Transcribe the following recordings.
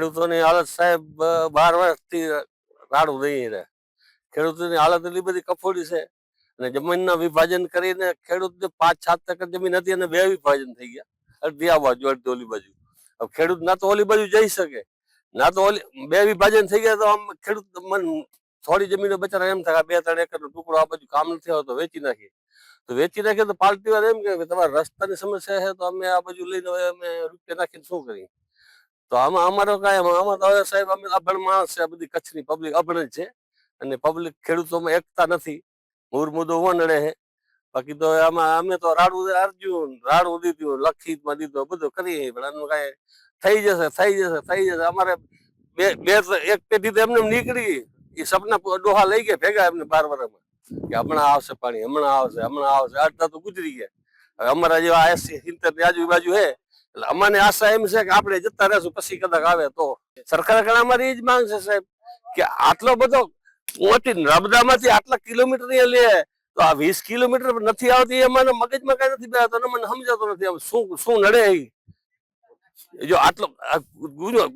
ખેડૂતોની હાલત સાહેબ 12 વર્ષથી રાડું દઈ રહ્યા. ખેડૂતોની હાલત એટલી બધી કફોડી છે અને જમીનના વિભાજન કરીને ખેડૂતને 5-7 એકર જમીન હતી અને 2 વિભાજન થઈ ગયા. અડધી આ બાજુ અડધી ઓલી બાજુ. હવે ખેડૂત ના તો ઓલી બાજુ જઈ શકે ના તો ઓલી 2 વિભાજન થઈ ગયા તો આમ ખેડૂત થોડી જમીનો બચારા એમ થાય 2-3 એકરનો ટુકડો આ બાજુ કામ નથી આવતો વેચી નાખીએ. તો વેચી નાખીએ તો પાર્ટી વાળા એમ કે તમારા રસ્તાની સમસ્યા છે તો અમે આ બાજુ લઈને અમે રૂપિયા નાખીને શું કરીએ? તો આમાં અમારો કાંઈ આમાં તો હવે સાહેબ અમે અભણ માણસ છે. આ બધી કચ્છની પબ્લિક અભણ જ છે અને પબ્લિક ખેડૂતોમાં એકતા નથી. મુદ્દો વનડે છે. બાકી તો આમાં અમે તો રાડું અર્જુન રાડું દીધું લખીતમાં દીધું બધું કરીએ પણ આનું કાંઈ થઈ જશે. અમારે એક પેઢી તો એમને નીકળી એ સપના ડોહા લઈ ગયા ભેગા એમને 12 વર્ષમાં કે હમણાં આવશે પાણી હમણાં આવશે અડધા તો ગુજરી ગયા. હવે અમારા જેવા 80-70 ની આજુબાજુ છે એટલે અમાને આશા એમ છે કે આપણે જતા રહેશું પછી કદાચ આવે તો. સરકાર આગળ અમારી એ જ માંગ છે સાહેબ કે આટલો બધો મોટી નર્મદામાંથી આટલા કિલોમીટર લે તો આ 20 કિલોમીટર નથી આવતી અમારે મગજમાં કઈ નથી બેસતો અને મને સમજાતો નથી શું નડે જો આટલો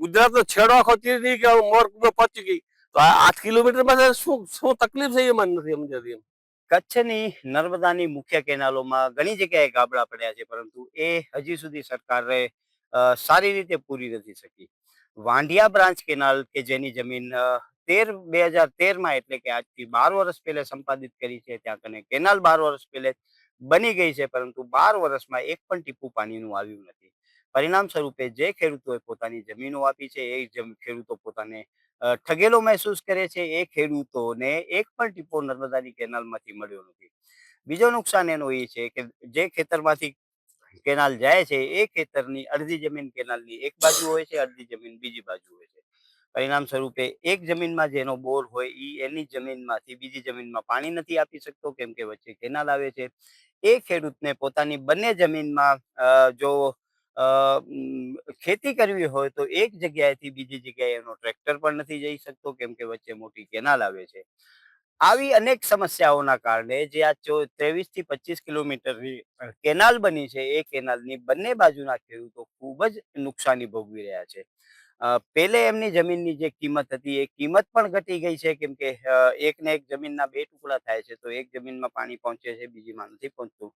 ગુજરાતનો છેડો આખો ચીરી કે મોર પહોંચી ગઈ તો 8 કિલોમીટરમાં શું તકલીફ છે એ મને નથી સમજાતી એમ. કચ્છની નર્મદાની મુખ્ય કેનાલોમાં ઘણી જગ્યાએ ગાબડા પડ્યા છે પરંતુ એ હજી સુધી સરકારે સારી રીતે પૂરી નથી શકી. વાંઢિયા બ્રાન્ચ કેનાલ કે જેની જમીન 2013માં એટલે કે આજથી 12 વર્ષ પહેલા સંપાદિત કરી છે ત્યાં કને કેનાલ 12 વર્ષ પહેલે બની ગઈ છે પરંતુ 12 વર્ષમાં એક પણ ટીપું પાણીનું આવ્યું નથી. પરિણામ સ્વરૂપે જે ખેડૂતોએ પોતાની જમીનો આપી છે એ ખેડૂતો પોતાને ઠગેલો મહેસૂસ કરે છે. એ ખેડૂતોને એક પણ ટીપો નર્મદાની કેનાલમાંથી મળ્યો નથી. બીજો નુકસાન એનો એ છે કે જે ખેતરમાંથી કેનાલ જાય છે એ ખેતરની અડધી જમીન કેનાલની એક બાજુ હોય છે અડધી જમીન બીજી બાજુ હોય છે. પરિણામ સ્વરૂપે એક જમીનમાં જેનો બોર હોય એની જમીનમાંથી બીજી જમીનમાં પાણી નથી આપી શકતો કેમ કે વચ્ચે કેનાલ આવે છે. એ ખેડૂતને પોતાની બંને જમીનમાં જો ખેતી કરવી હોય તો એક જગ્યાએથી બીજી જગ્યાએ એનો ટ્રેક્ટર પણ નથી જઈ શકતો કેમ કે વચ્ચે મોટી કેનાલ આવે છે. આવી અનેક સમસ્યાઓના કારણે જે આ 23 થી 25 કિલોમીટરની કેનાલ બની છે એ કેનાલની બંને બાજુના ખેડૂતો ખૂબ જ નુકસાની ભોગવી રહ્યા છે. પહેલે એમની જમીનની જે કિંમત હતી એ કિંમત પણ ઘટી ગઈ છે કેમ કે એકને એક જમીનના 2 ટુકડા થાય છે તો એક જમીનમાં પાણી પહોંચે છે બીજીમાં નથી પહોંચતું.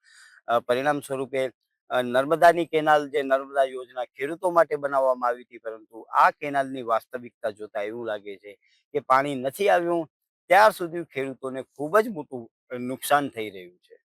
પરિણામ સ્વરૂપે નર્મદાની કેનાલ જે નર્મદા યોજના ખેડૂતો માટે બનાવવામાં આવી હતી પરંતુ આ કેનાલની વાસ્તવિકતા જોતા એવું લાગે છે કે પાણી નથી આવ્યું ત્યાર સુધી ખેડૂતોને ખૂબ જ મોટું નુકસાન થઈ રહ્યું છે.